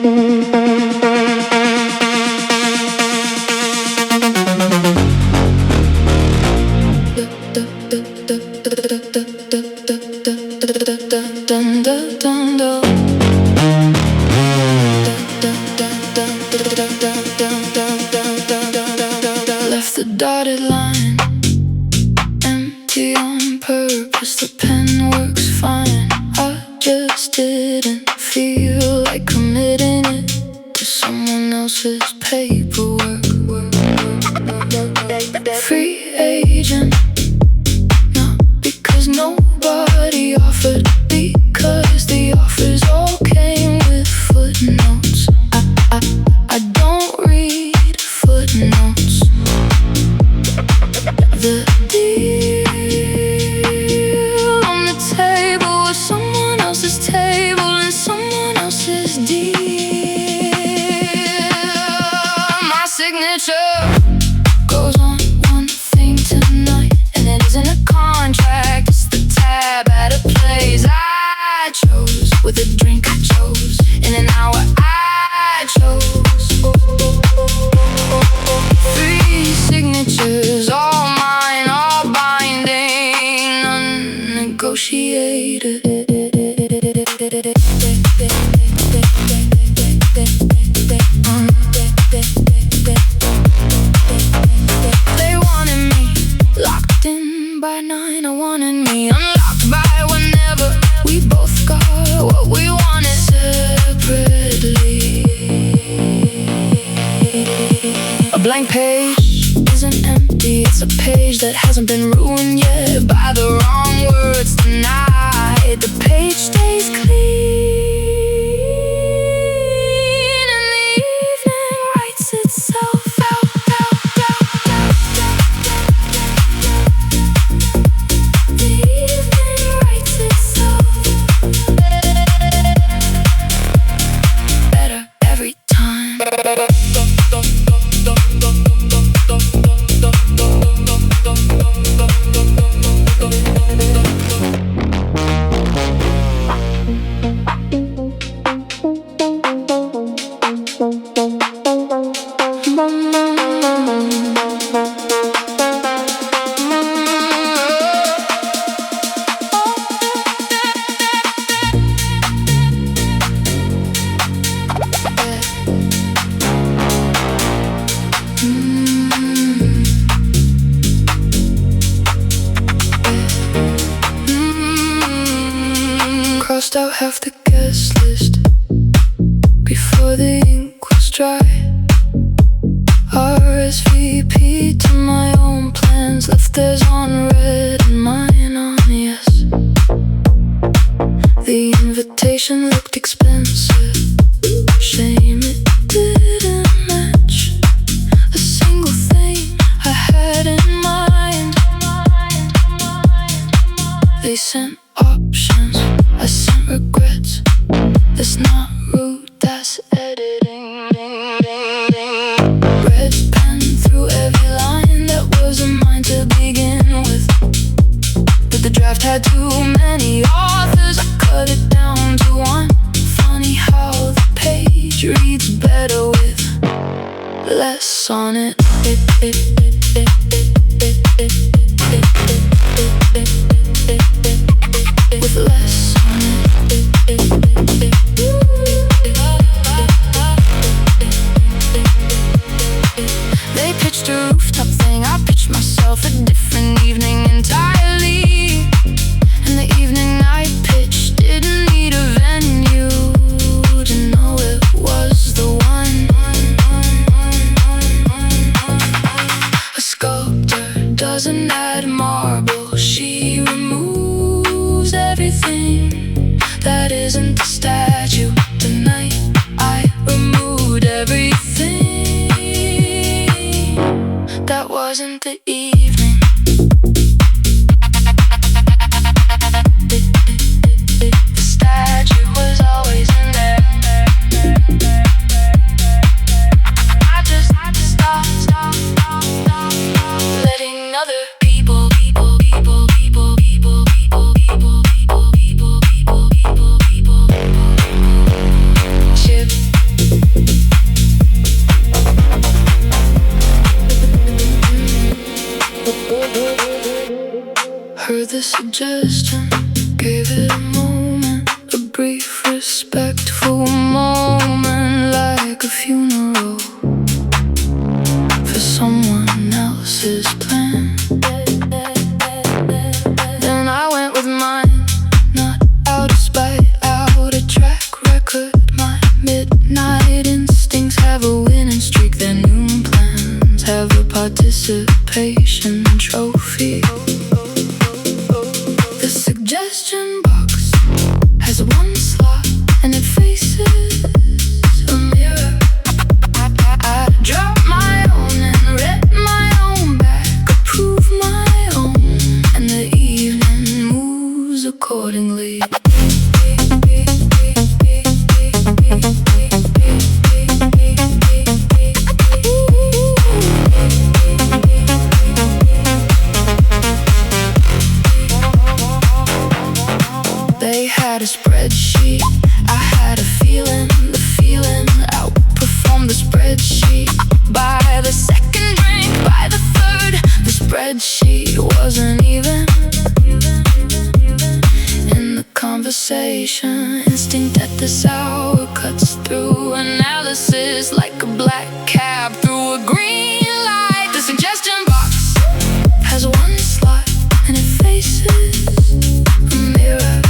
Left the dotted line empty on purpose. The pen works fine. I just didn't feel like committing it to someone else's paperwork. Free agent, not because nobody offered, because the offers all came with footnotes. I don't read footnotes. The deal on the table was someone else's table and someone else's deal. My signature goes on one thing tonight, and it isn't a contract, it's the tab at a place I chose. With a drink I chose, in an hour I chose. Three signatures, all mine, all binding, unnegotiated. They wanted me locked in by 9. I wanted me unlocked by whenever. We both got what we wanted separately. A blank page isn't empty, it's a page that hasn't been ruined yet by the wrong words denied. The page stays clean, and the evening writes itself out. The evening writes itself better every time. Crossed out half the guest list before the ink was dry. RSVP to my own plans, left theirs on red and mine on yes. The invitation looked expensive, shame it didn't match a single thing I had in mind. They sent options, I sent regrets. That's not rude, that's editing. Red pen through every line that wasn't mine to begin with. But the draft had too many authors, I cut it down to one. Funny how the page reads better with less on it. With less on it. They pitched a rooftop thing, I pitched myself a different evening entirely. And the evening I pitched didn't need a venue to know it was the one. A sculptor doesn't add marble, she removes everything that isn't the statue. Tonight I removed everything that wasn't the evening. The statue was always in there. I just stop letting other people brief, respectful moment, like a funeral for someone else's plan. Then I went with mine, not out of spite, out of track record. My midnight instincts have a winning streak. Their noon plans have a participation trophy. The suggestion box has one slot and it faces a mirror. I drop my own and read my own back, approve my own, and the evening moves accordingly. They had a spreadsheet, I had a feeling. The feeling outperformed the spreadsheet. By the second drink, by the third, the spreadsheet wasn't even in the conversation. Instinct at this hour cuts through analysis like a black cab through a green light. The suggestion box has one slot and it faces a mirror.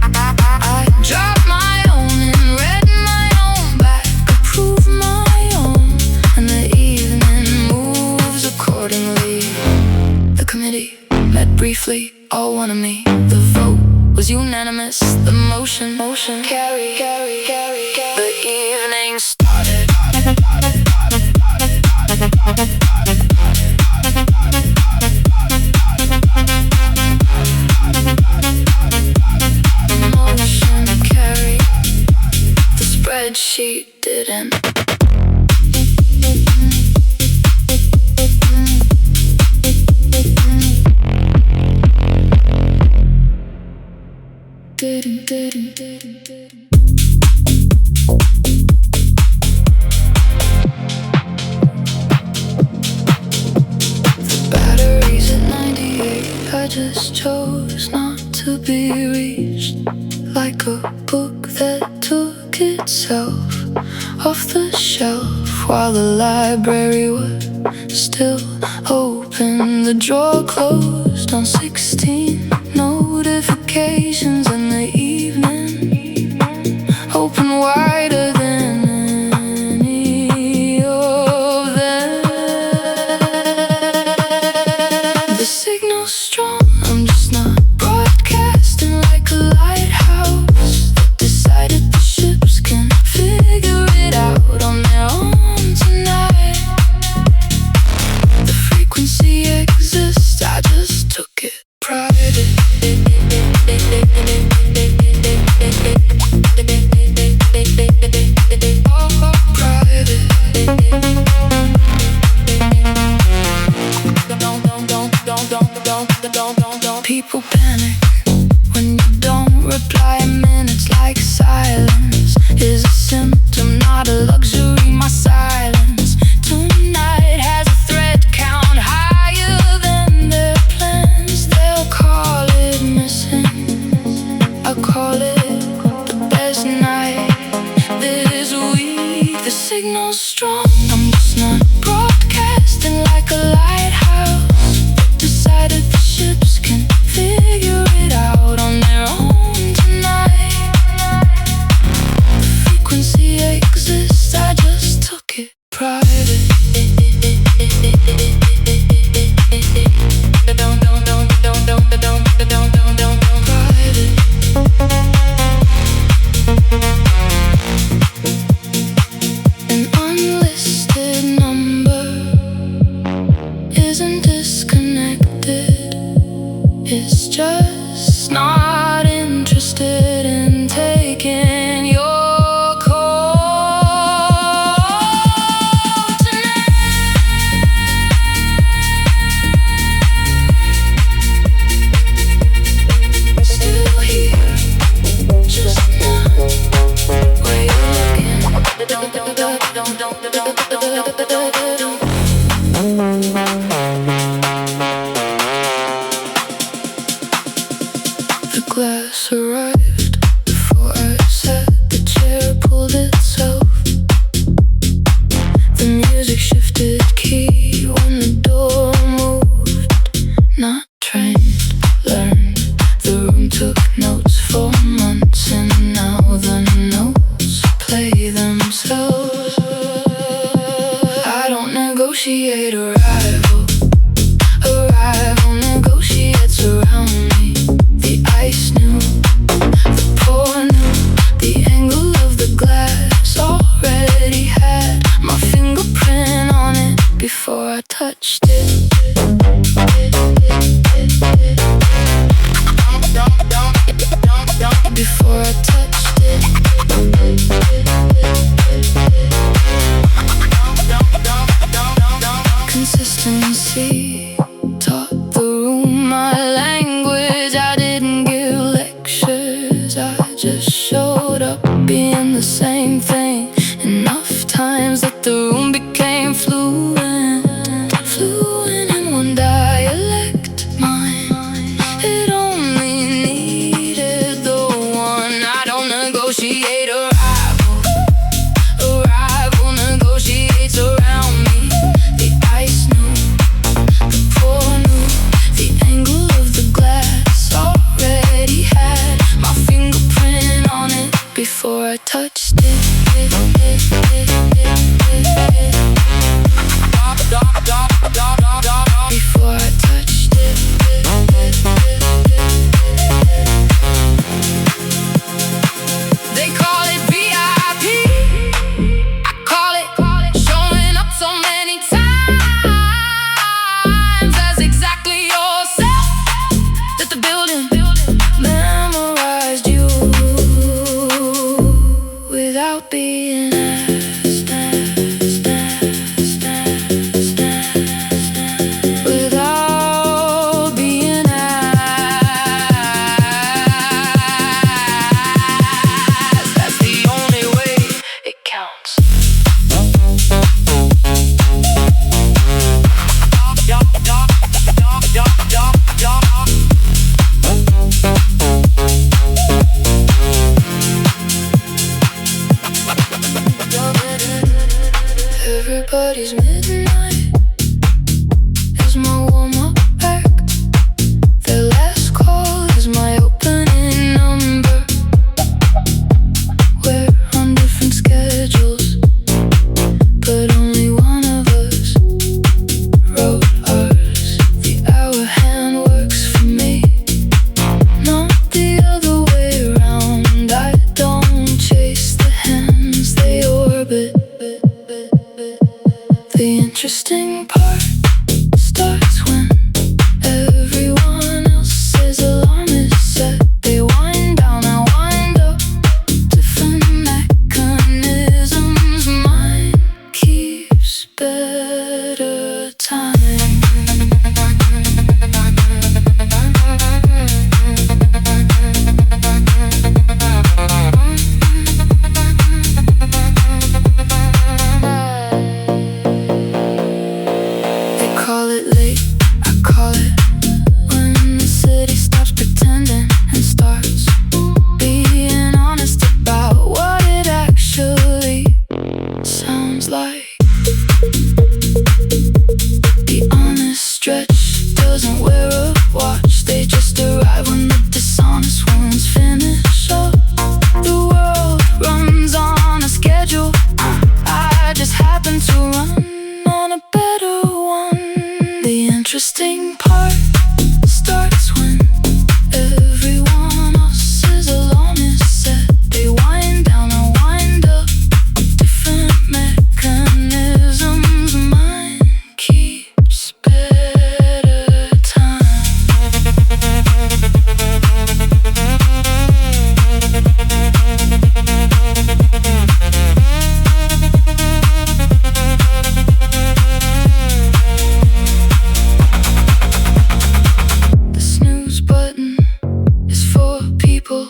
I drop my own and read my own back, approve my own, and the evening moves accordingly. The committee met briefly, all wanted me. The vote was unanimous, the motion carry. The evening started. Motion carry. The spreadsheet didn't. The battery's at 98. I just chose not to be reached, like a book that took itself off the shelf while the library was still open. The drawer closed on 16 notifications in the evening, open wider than any of them. The signal's strong, I'm just not broadcasting like a lighthouse that decided the ships can figure it out on their own tonight. The frequency exists, I just took it private. People panic when you don't reply. Minutes like silence is a symptom, not a luxury. My silence tonight has a thread count higher than their plans. They'll call it missing, I call it the best night this week. The signal's strong, I'm just not broadcasting like a lighthouse that decided the ships can figure it out on their own tonight. The frequency exists, I just took it private. An unlistened it. Consistency taught the room my language. I didn't give lectures, I just showed up being the same thing enough times that the room became fluent in one dialect, mine. It only needed the one. I don't negotiate arrival negotiates around me. The ice knew, the pour knew, the angle of the glass already had my fingerprint on it before I touched it. Before I touched it. They call it VIP. I call it showing up so many times as exactly yourself that the building memorized you without being asked. Without being asked. That's the only way it counts. Everybody's midnight is my warm-up act. Their last call is my opening number. We're on different schedules, but only one of us wrote ours. The hour hand works for me, not the other way around. I don't chase the hands, they orbit. The interesting part starts when everyone else's alarm is set. They wind down, I wind up. Different mechanisms. Mine keeps better time. They call it late, I call it when the city stops pretending and starts being honest about what it actually sounds like. The honest stretch doesn't wear a watch. They just arrive when the dishonest ones finish up. The world runs on a schedule. I just happen to run on a better one. The interesting part starts when everyone else's alarm is set. They wind down, I wind up. Different mechanisms. Mine keeps better time. The snooze button is for people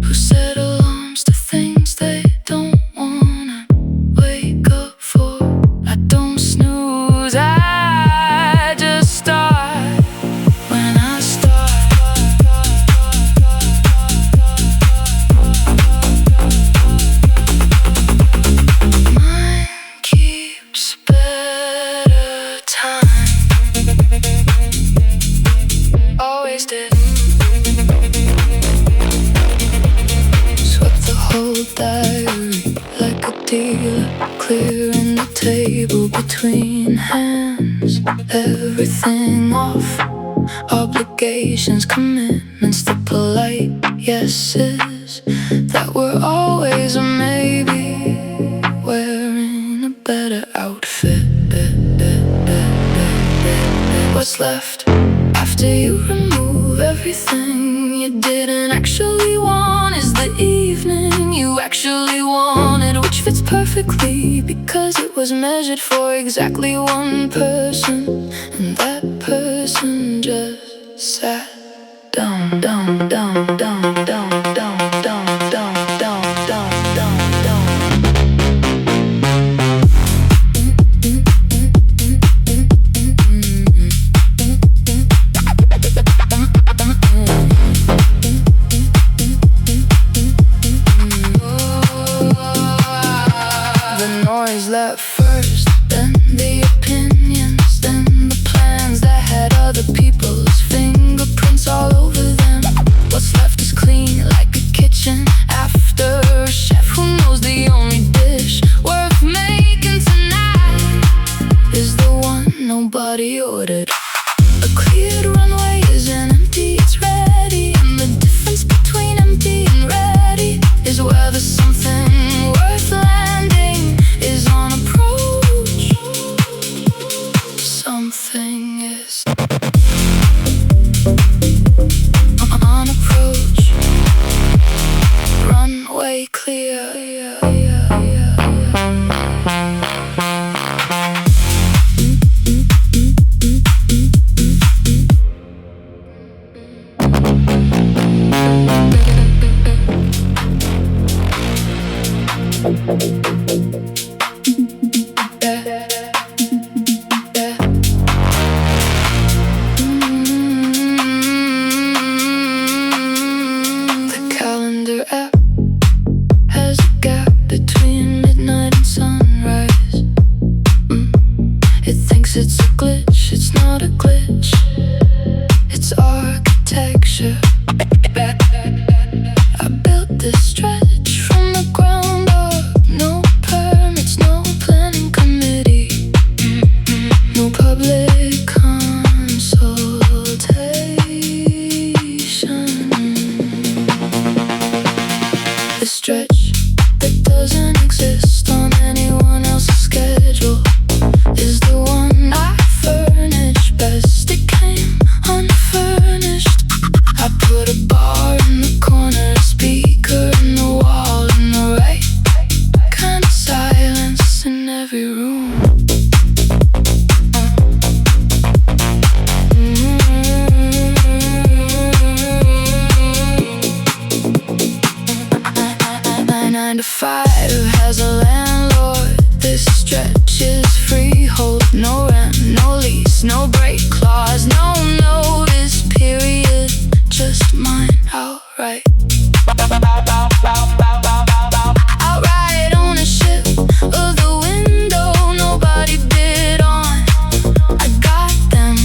who set alarms to things they don't wanna wake up for. I don't snooze, I just start when I start. Mine keeps better time. Always did. Swept the whole diary like a dealer, clearing the table between hands. Everything off, obligations, commitments, the polite yeses that were always a maybe. Wearing a better outfit. What's left after you remove everything you didn't actually want is the evening perfectly, because it was measured for exactly one person, and that person just sat down, down, down, down, down, down, down, down, down, down, down, down. The noise left first, then the opinions, then the plans that had other people's fingerprints all over them. What's left is clean like a kitchen after a chef who knows the only dish worth making tonight is the one nobody ordered. A cleared runway isn't empty, it's ready, and the difference between empty and ready is where the something worth landing is on approach. Something is on approach. Runway clear. The calendar app has a gap between midnight and sunrise. It thinks it's a glitch, it's not a glitch, it's architecture. I built this stretch from the ground up. No permits, no planning committee, no public consultation. The stretch that doesn't exist on anyone else's schedule is the one I furnish best. It came unfurnished. I put a bar in the corner, a speaker in the wall, and the right kind of silence in every room. My 9 to 5 has a landlord. This stretch is freehold. No rent, no lease, no break clause, no notice period, just mine outright. Outright ownership of the window nobody bid on. I got them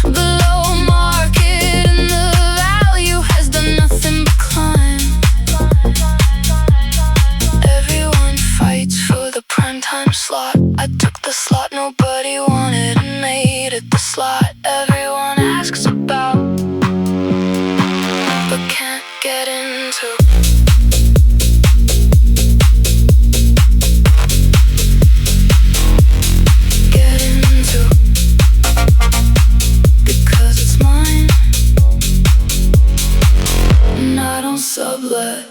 below market, and the value has done nothing but climb. Everyone fights for the primetime slot. I took the slot nobody wanted and made it the slot everyone asks about but can't get into. Get into, because it's mine, and I don't sublet.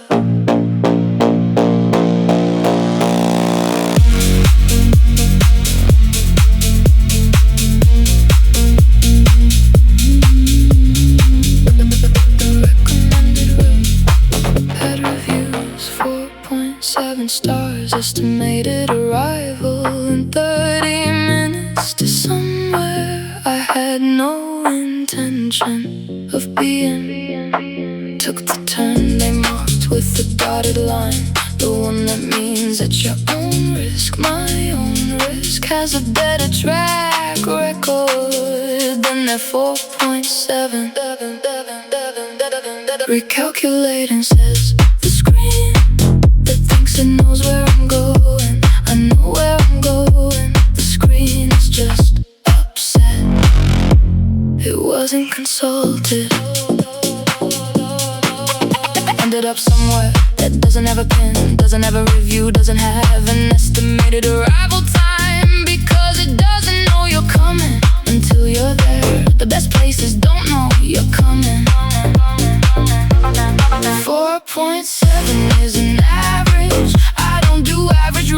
Bad reviews, 4.7 stars. Estimated arrival in 30 minutes to somewhere I had no intention of being. Took the turn they marked with the dotted line, the one that means at your own risk. My own risk has a better track record than their 4.7. Recalculating, says the screen that thinks it knows where I'm going. I know where I'm going. The screen is just upset. It wasn't consulted. Ended up somewhere that doesn't have a pin, doesn't have a review, doesn't have an estimated arrival time, because it doesn't know you're coming until you're there. The best places don't know you're coming. 4.7 is an average. I don't do average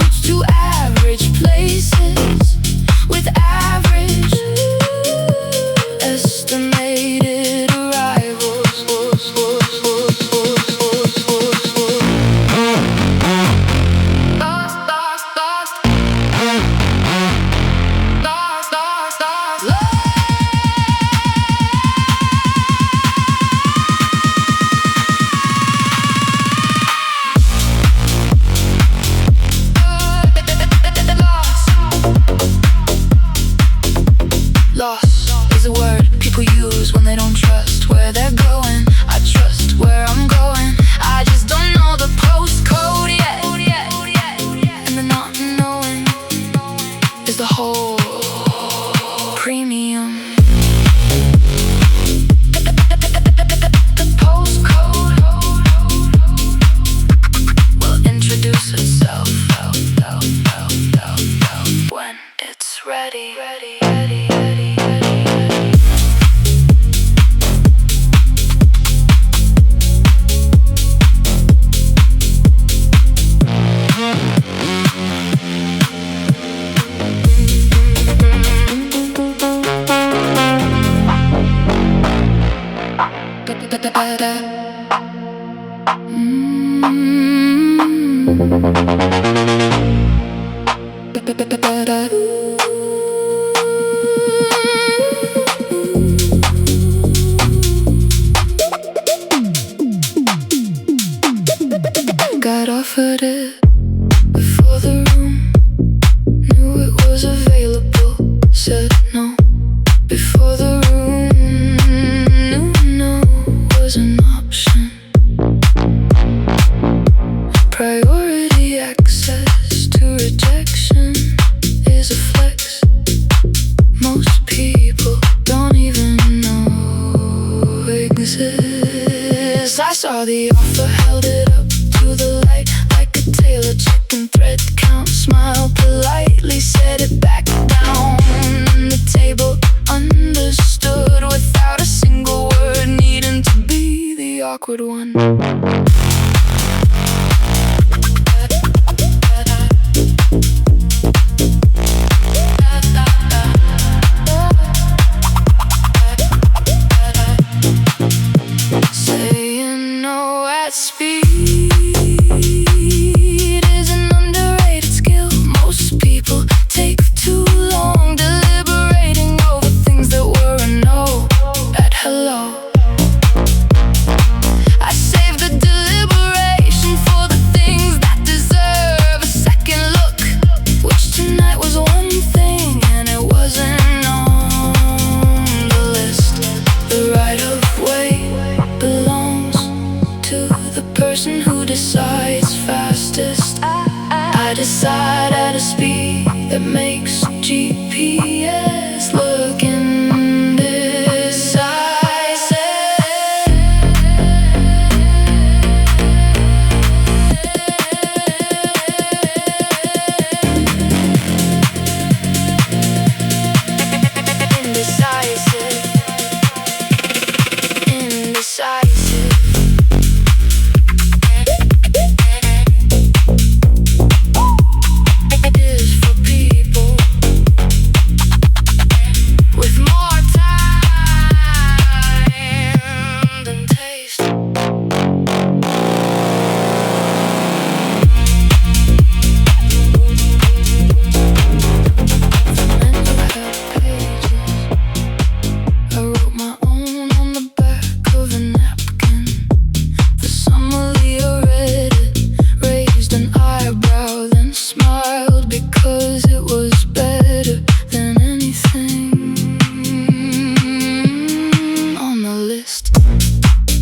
Got offered it before the room knew it was available. Said no before the room knew no was an option. Priority access to rejection is a flex. Most people don't even know exists. I saw the offer, held it up to the light like a tailor checking thread count. Smiled politely, set it back down on the table. Understood without a single word, needing to be the awkward one. Saying no at speed is an underrated skill. Most people take too long deliberating over things that were a no at hello. I save the deliberation for the things that deserve a second look, which tonight was one thing and it wasn't on the list. The right of way belongs to the person who decides fastest. I decide at a speed that makes GPS look indecisive. Indecisive. Indecisive. Is for people with more time than taste. The menu had pages. I wrote my own on the back of a napkin. The sommelier read it, raised an eyebrow, then smiled because it was better than anything on the list.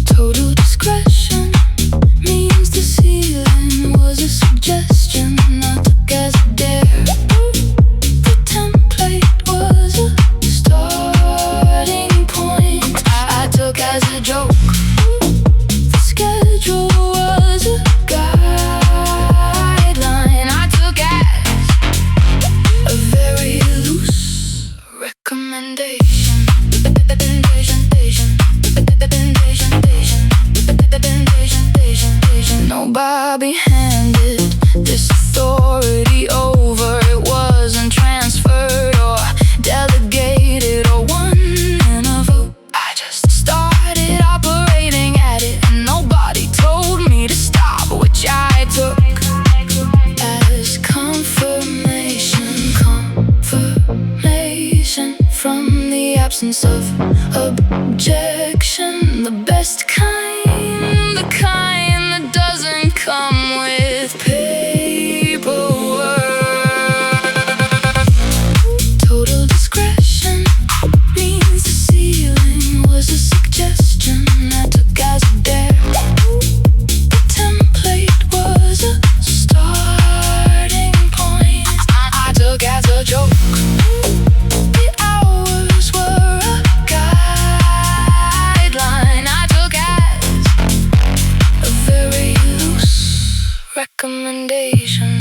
Total discretion means the ceiling was a suggestion I took as a dare. The template was a starting point I took as a joke. The schedule was a guideline I took as a very loose recommendation. Nobody handed this authority over. It wasn't transferred or delegated or won in a vote. I just started operating at it and nobody told me to stop, which I took as confirmation. Confirmation from the absence of objection. The best kind, the kind that doesn't come with paperwork. Total discretion means the ceiling was a suggestion I took as a dare. The template was a starting point I took as a joke. The hours were a guideline I took as a very loose recommendation.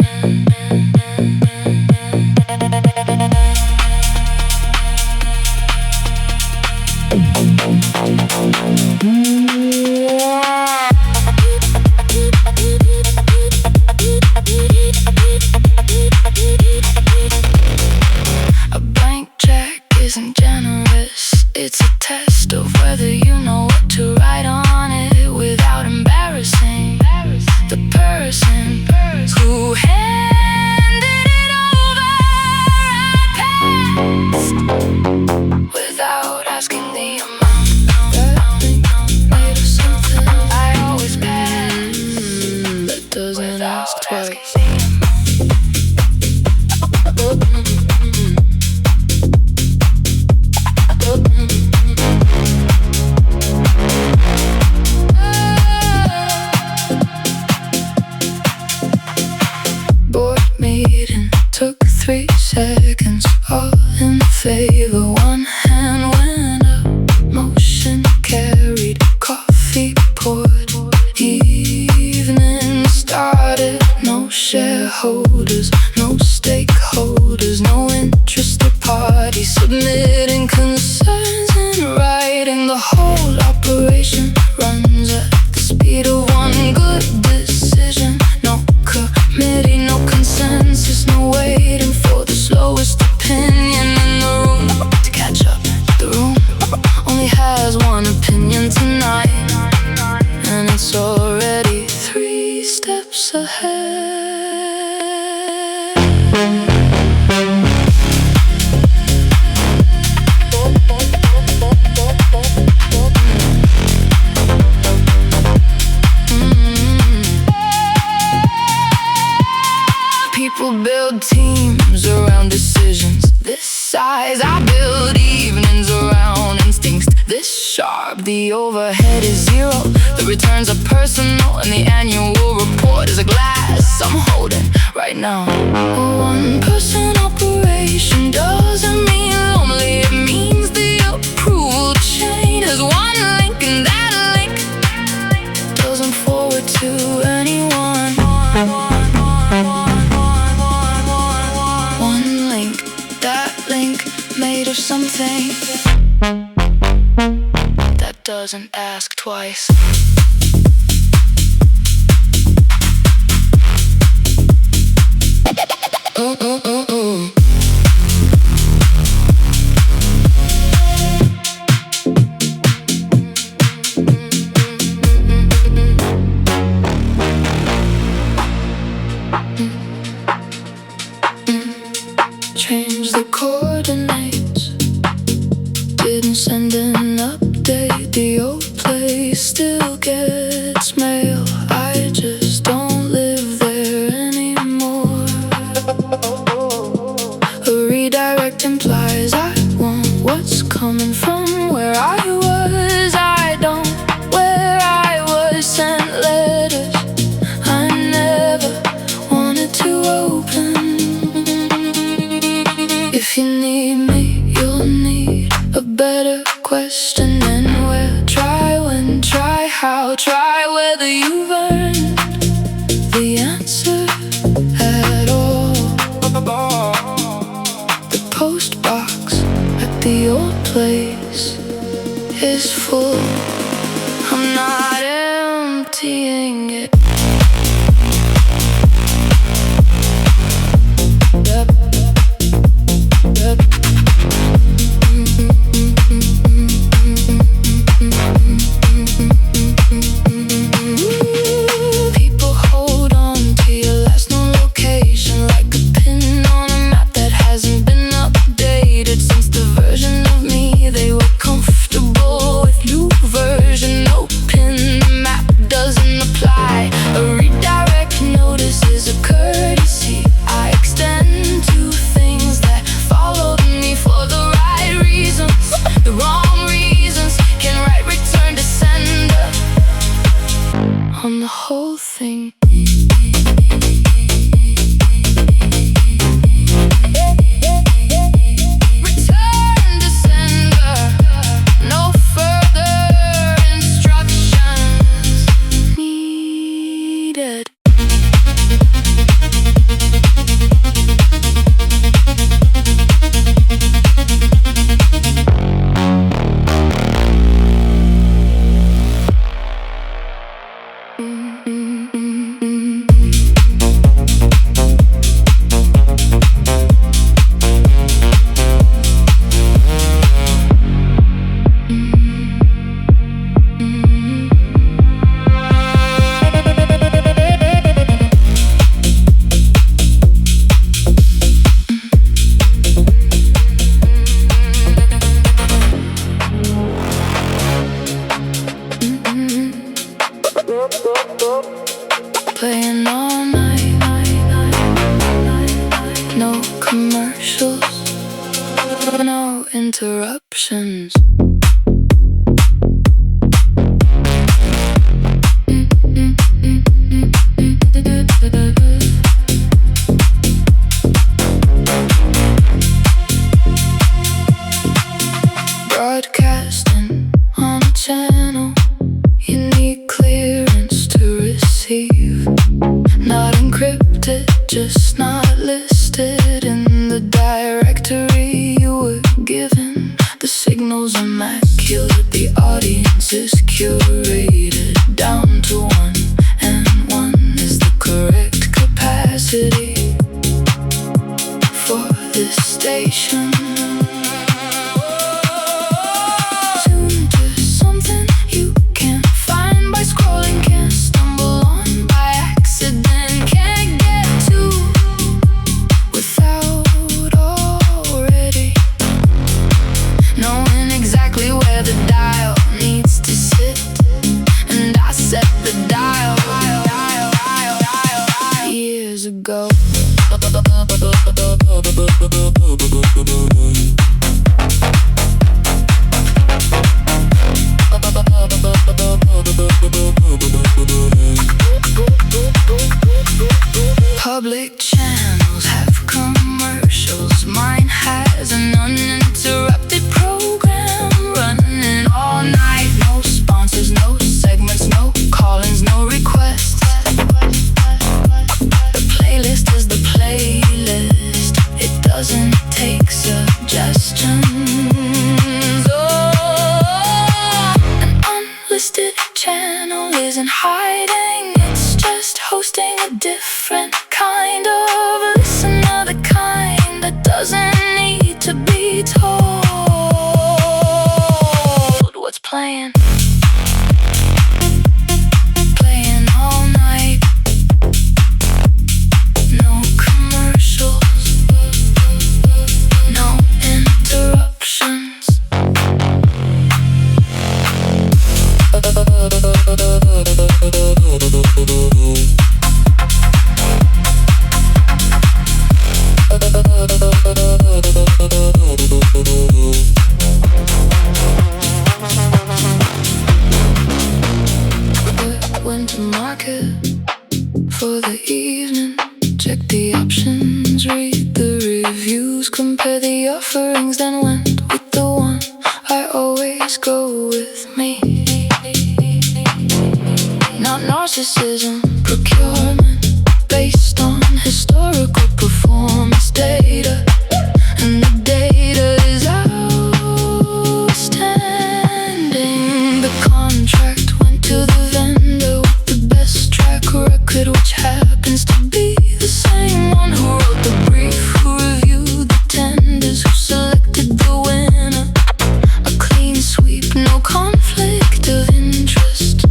A blank check isn't generous. It's a test of whether you know what to write on it without embarrassing the person. Who handed it over? I passed without asking the amount. Made of something. I always pass. That doesn't ask twice. Board meeting took 3 seconds, all in favor. One hand went up, motion carried, coffee poured. Evening started, no shareholders, no stakeholders, no interested parties submitting concerns and writing. The whole operation runs at the speed of one good decision. No committee, no consensus, no waiting for the slowest opinion in the room to catch up. The room only has one opinion tonight, and it's already 3 steps ahead. People build teams around decisions this size. I build evenings around instincts this sharp. The overhead is 0, the returns are personal, and the annual report is a glass I'm holding right now. A one-person operation doesn't mean lonely. It means the approval chain has one link, and that link doesn't forward to anyone. One link, that link made of something that doesn't ask twice. Change the coordinates, didn't send an update. The old place still gets mail, I just don't live there anymore. A redirect implies I want what's coming from where I was. I don't where I was. Sent letters I never wanted to commercials, no interruptions. Broadcasting on a channel, you need clearance to receive. Not encrypted, just not listed in the directory you were given. The signal's immaculate, the audience is curated down to one, and one is the correct capacity for this station. Tuned to something you can't find by scrolling, can't stumble on by accident, can't get to without already knowing exactly where the dial needs to sit. And I set the dial years ago. Public channels have commercials. Mine has an uninterrupted program running all night. No sponsors, no segments, no call-ins, no requests. The playlist is the playlist. It doesn't take suggestions. Oh, an unlisted channel isn't hiding. It's just hosting a different kind of listener, the kind that doesn't need to be told what's playing. Playing all night. No commercials, no interruptions. Went to market for the evening. Check the options, read the reviews, compare the offerings, then went with the one I always go with me. Not narcissism, procurement based on historical performance data. And the data is outstanding. The contract went to the vendor with the best track record, which happens to be the same one who wrote the brief, who reviewed the tenders, who selected the winner. A clean sweep, no conflict of interest,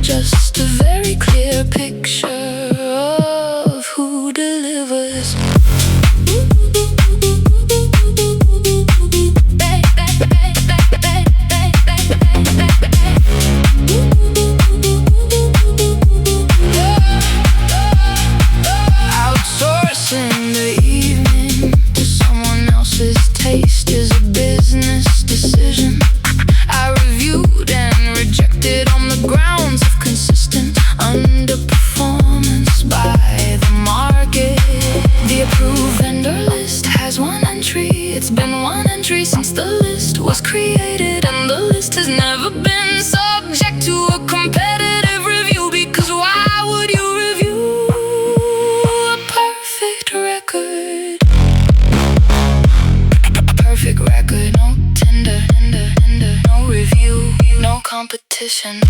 just a very clear picture of who delivers. Outsourcing the evening to someone else's taste is a business decision. I reviewed and rejected on the grounds of consistent underperformance by the market. The approved vendor list has one entry. It's been one entry since the list was created, and the list has never been subject to a competitive review. Because why would you review a perfect record? Perfect record, no tender, no review, no competition.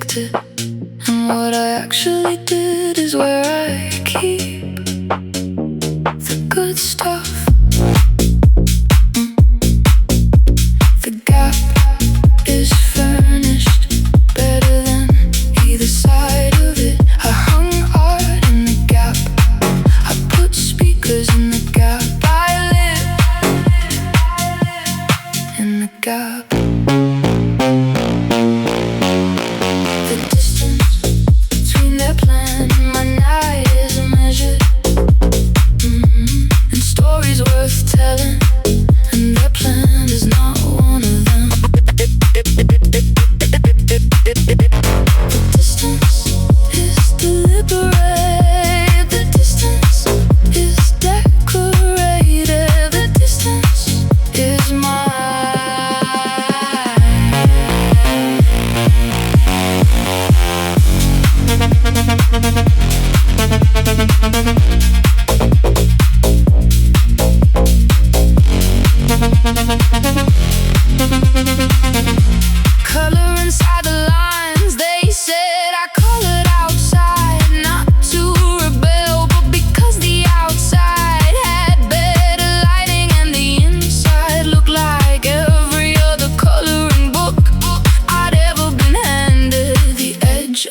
predicted. And what I actually did is where I keep the good stuff. The gap is furnished better than either side of it. I hung art in the gap, I put speakers in the gap, I live in the gap.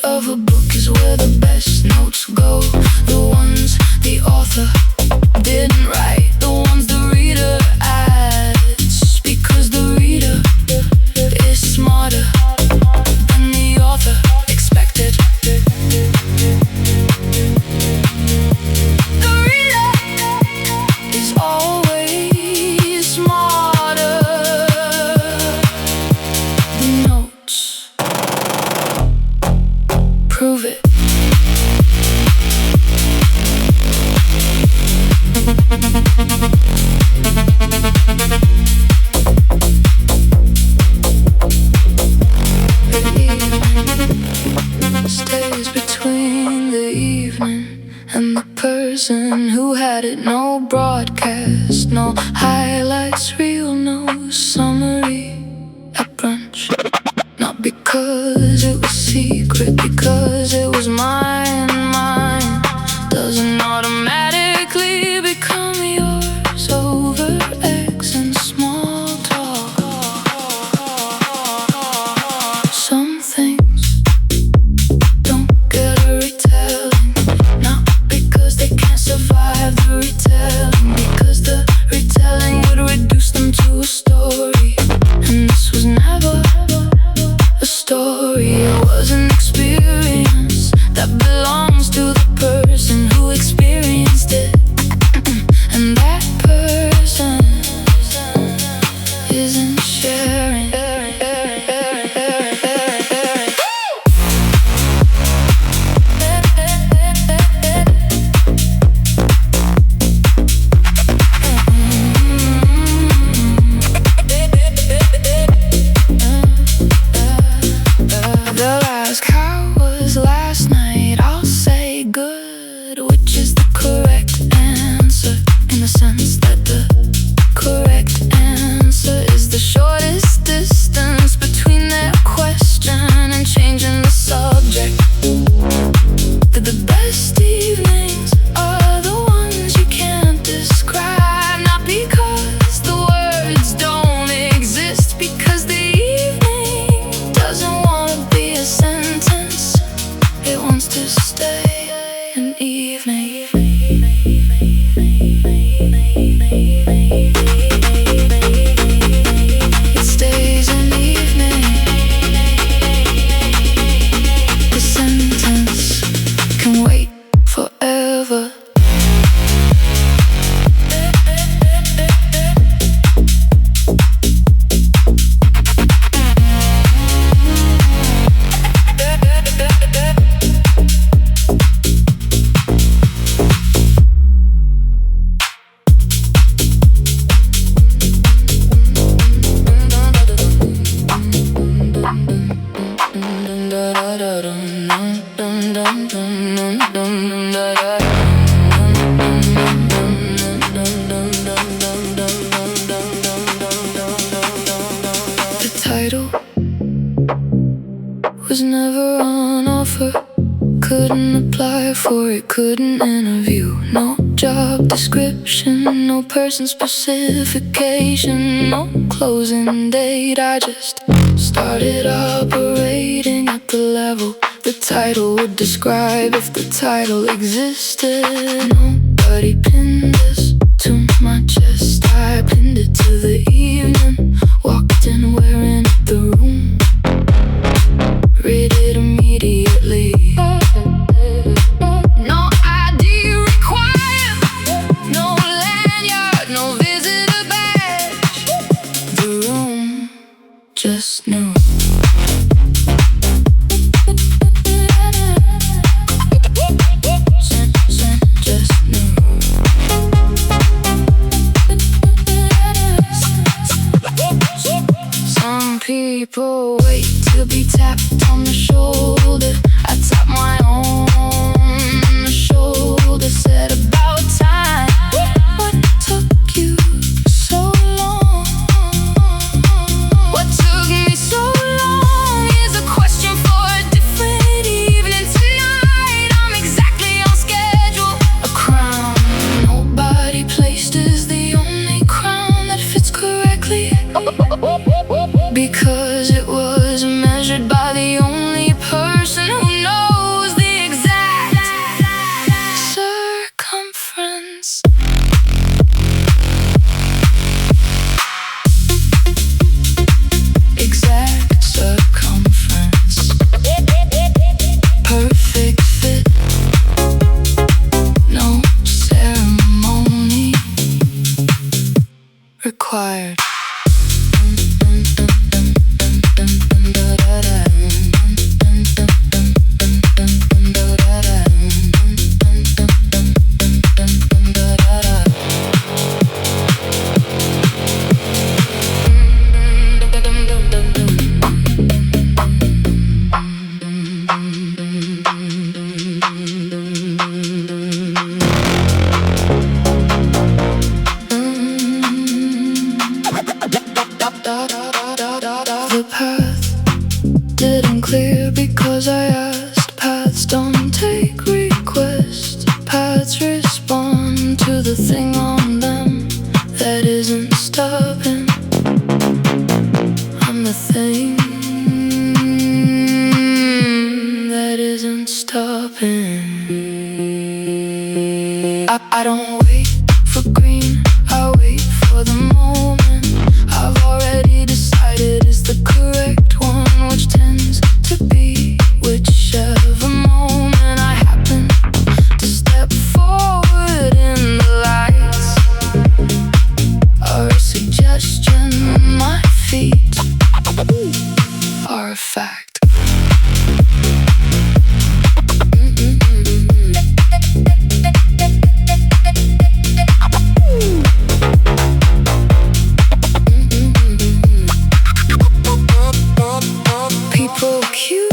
Of a book is where the best notes go. The ones the author didn't write, the ones the reader adds, because the reader is smarter than the author expected. The reader is always smarter. The notes prove it. The evening stays between the evening and the person who had it. No broadcast, no highlights reel, no summary at brunch. Not because it was secret, because it was mine. Mine doesn't automatically become yours over X and small talk. Some things don't get a retelling, not because they can't survive the retelling, because the retelling would reduce them to a story. apply for it, couldn't interview. No job description, no person specification, no closing date. I just started operating at the level the title would describe if the title existed. Nobody pinned this to my chest. I pinned it to the evening. Walked in wearing the room. Read it immediately. No ID required, no lanyard, no visitor badge. The room just knew. Just knew. Some people wait to be tapped on the shoulder. I tapped my own shoulder, said about time. What took you so long? What took me so long is a question for a different evening. Tonight I'm exactly on schedule. A crown nobody placed is the only crown that fits correctly, because it was measured by the only person who knows the exact circumference. Exact circumference. Perfect fit. No ceremony required. The path didn't clear because I asked. Paths don't take requests. Paths respond to the thing on them that isn't stopping. I'm the thing that isn't stopping. I don't wait for green, I wait for the moment I've already decided is the correct one, which tends to be whichever moment I happen to step forward in the lights are a suggestion. My feet are a fact. People queue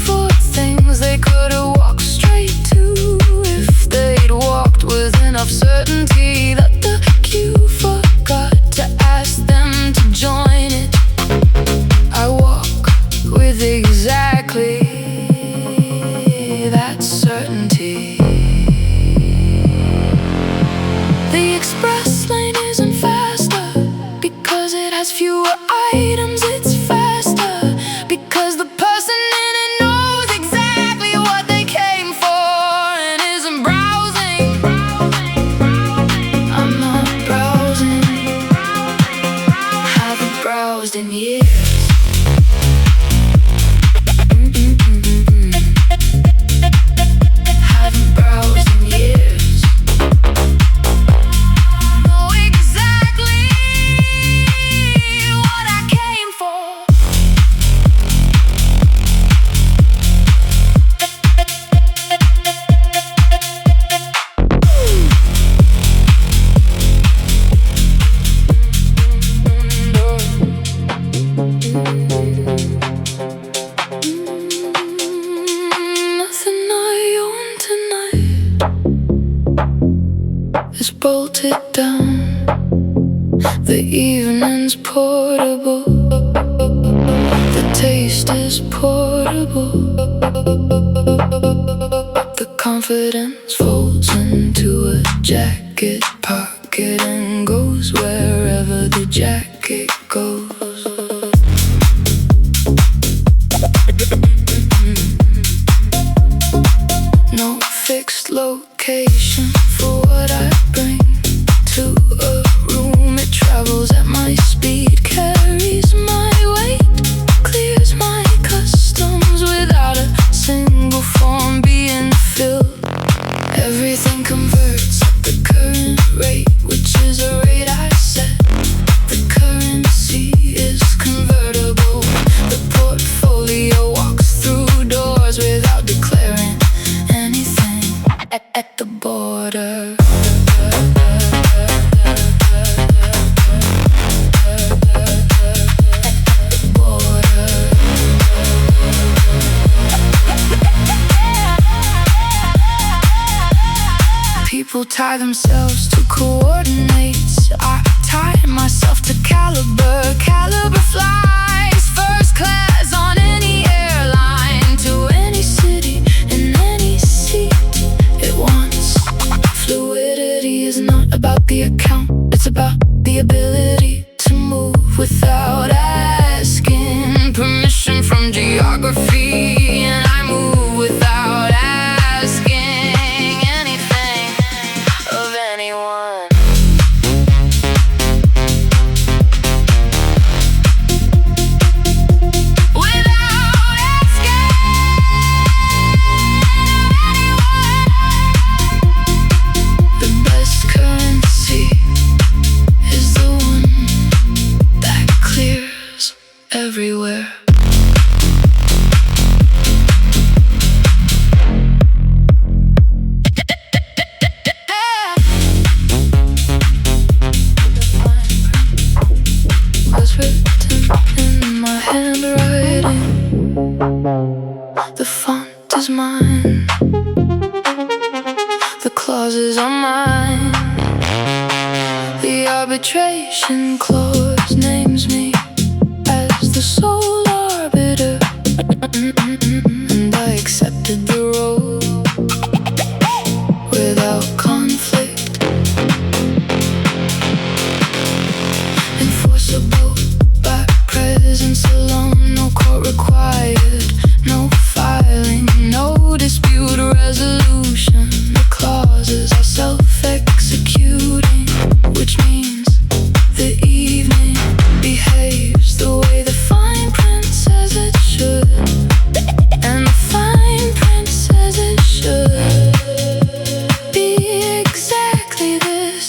for things they could've walked straight to if they'd walked with enough certainty that the queue forgot to ask them to join it. I walk with exactly that certainty. The express lane isn't faster because it has fewer items. It's faster because the person in it knows exactly what they came for and isn't browsing. I'm not browsing. Haven't browsed in years. Haven't browsed in years. Know exactly what I came for. Nothing I own tonight is bolted down. The evening's portable. The taste is portable. Confidence folds into a jacket pocket and goes wherever the jacket goes. No fixed location for what I bring to a room. It travels at my speed, carries my weight, clears my customs without a single form being filled. Everything converts at the current rate, which is a rate I set. The currency is convertible. The portfolio walks through doors without declaring anything at the border. People tie themselves to coordinates. I tie myself to caliber flies. First class on any airline to any city in any seat it wants. Fluidity is not about the account, it's about the ability to move without asking permission from geography. And I move without asking anything of anyone. Without asking anyone. The best currency is the one that clears everywhere. Was written in my handwriting. The font is mine. The clauses are mine. The arbitration clause names me as the sole arbiter, and I accepted the role without conflict. Enforceable by presence alone. No court required, no filing, no dispute resolution. The clauses are self-executing, which means the evening behaves the way the fine print says it should. And the fine print says it should be exactly this.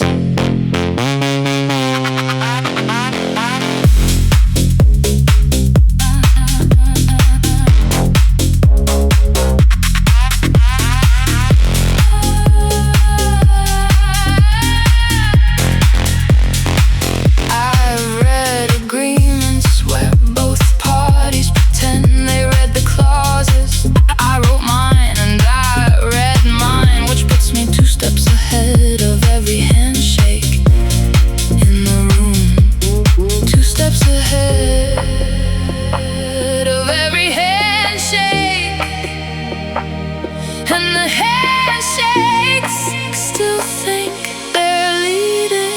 I've read agreements where both parties pretend they read the clauses. I wrote mine and I read mine, which puts me 2 steps ahead of every handshake in the room. 2 steps ahead of every handshake, and the handshakes still think they're leading.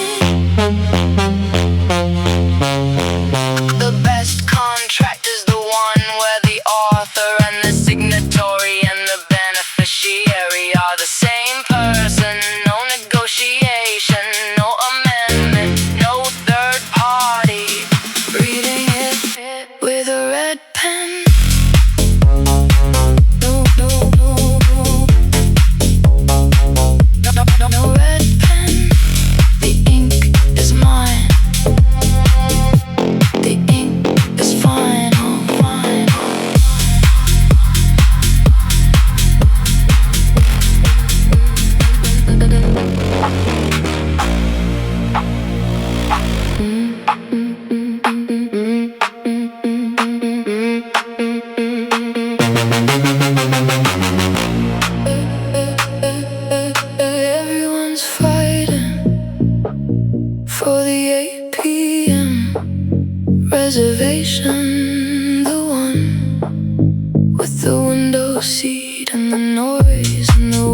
The best contract is the one where the author and the signatory and the beneficiary are the same person. No negotiation, no amendment, no third party reading it with a red pen. No, no, no, no. No red pen. The ink is mine. The ink is fine, oh fine. Everyone's fighting for the 8 p.m. reservation, the one with the window seat and the noise and the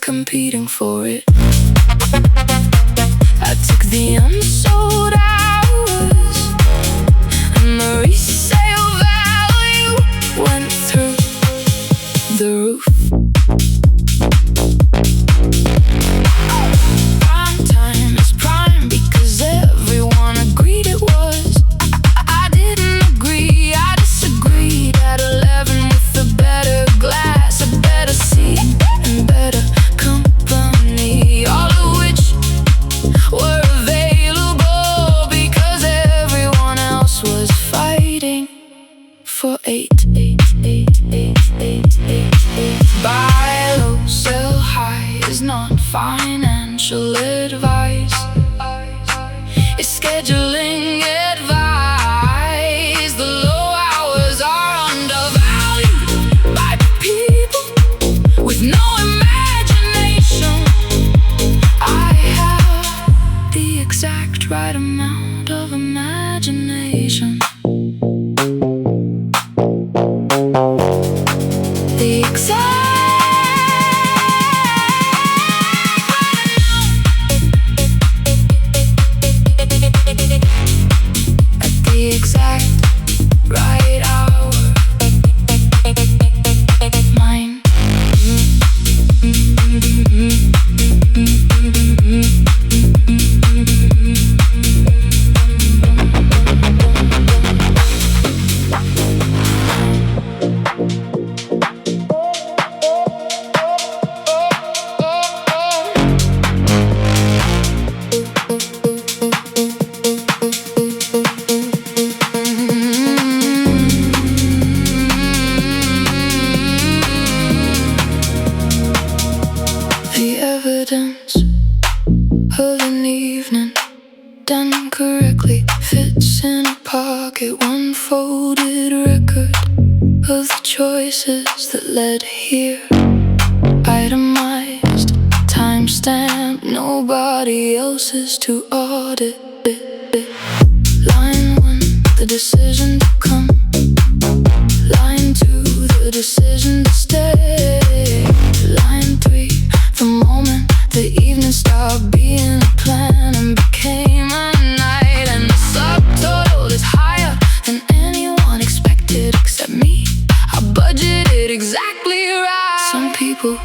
competing for it. I took the unsold hours, and the resale value went through the roof. Prime time is prime because everyone agreed it was. I didn't agree, I disagreed. At 11 with a better glass, a better seat, and better company, all of which were available because everyone else was fighting for eight. Buy low, sell high is not financial advice. It's scheduling advice. The low hours are undervalued by people with no imagination. I have the exact right amount of imagination. The exact right hour. Mine. The evidence of an evening done correctly fits in a pocket. One folded record of the choices that led here. Itemized, timestamp, nobody else's to audit it. Line 1, the decision to come. Line 2, the decision to stay. Line 3, the moment the evening stopped being a plan and became a night. And the subtotal is higher than anyone expected except me. I budgeted exactly right. Some people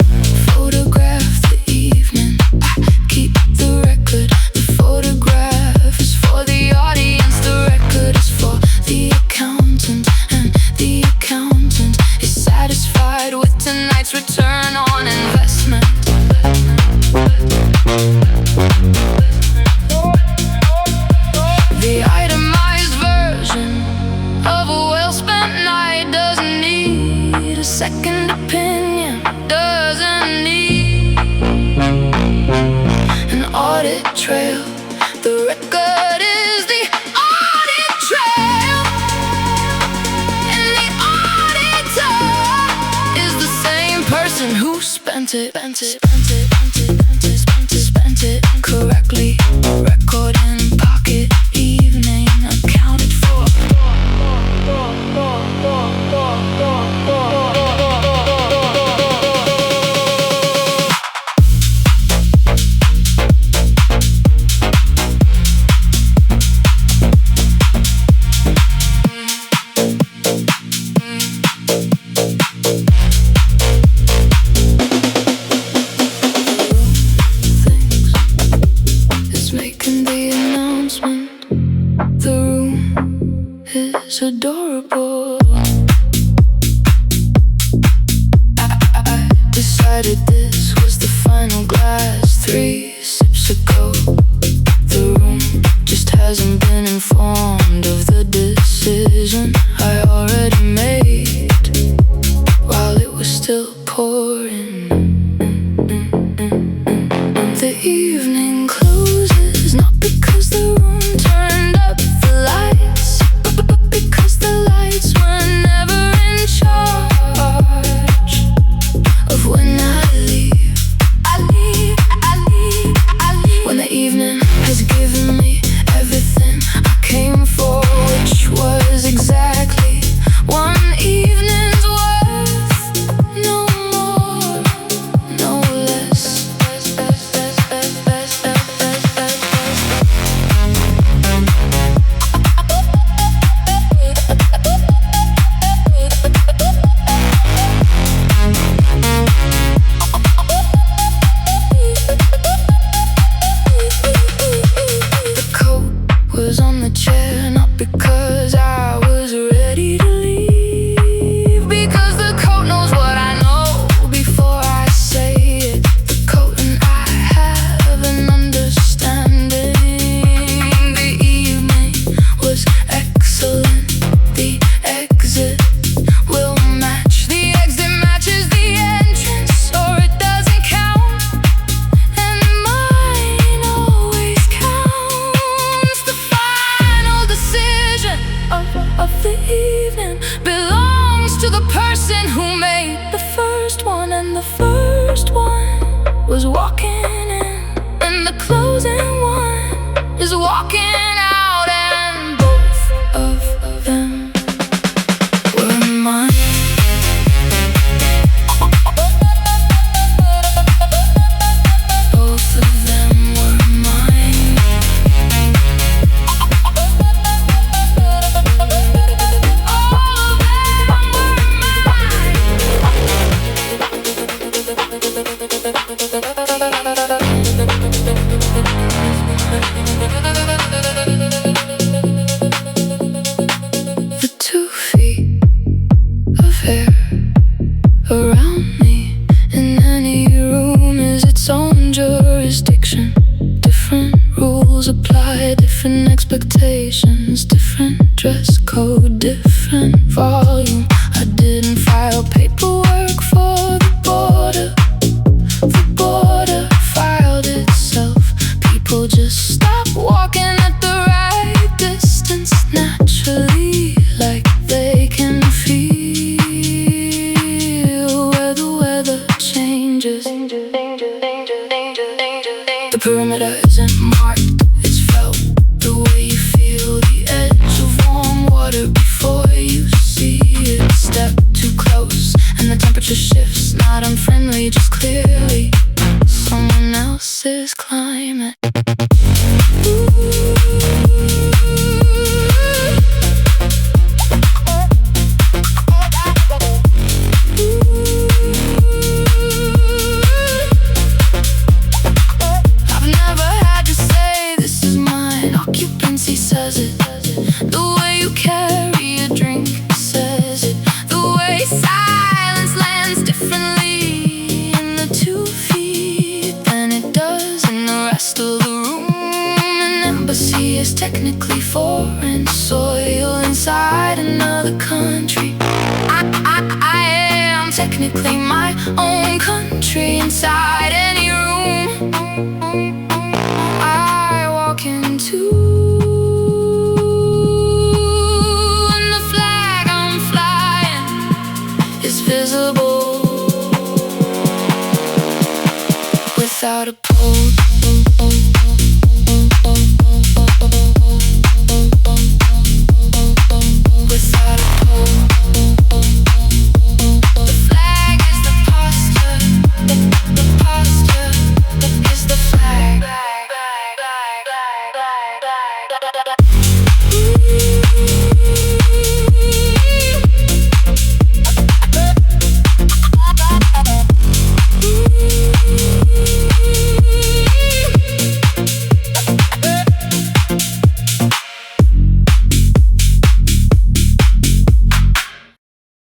photograph the evening, I keep the record. The photograph is for the audience, the record is for the accountant. And the accountant is satisfied with tonight's return on investment. The itemized version of a well-spent night doesn't need a second opinion, doesn't need an audit trail. The record is the audit trail, and the auditor is the same person who spent it correctly. Record in pocket, evening accounted for. The room is adorable. I decided this was the final glass 3 sips ago. The room just hasn't been informed of the decision I already made while it was still pouring. The evening closes not because the room turned up the lights, but because the lights were never in charge of when I is walking out, and both of them were mine. Both of them were mine. All of them were The 2 feet of hair around me in any room is its own jurisdiction. Different rules apply, different expectations, different dress code, different volume. I didn't file paperwork for the border. The border filed itself. People just stop walking at the right distance naturally, like they can feel where the weather changes. The perimeter isn't marked, it's felt. The way you feel the edge of warm water before you see it. Step too close and the temperature shifts. Not unfriendly, just clearly someone else's climate. I've never had to say this is mine. Occupancy says it. The way you carry a drink says it. The way silence lands differently in the 2 feet than it does in the rest of the room. An embassy is technically foreign soil inside another country. I am technically my own country inside any room I walk into. And the flag I'm flying is visible without a pole.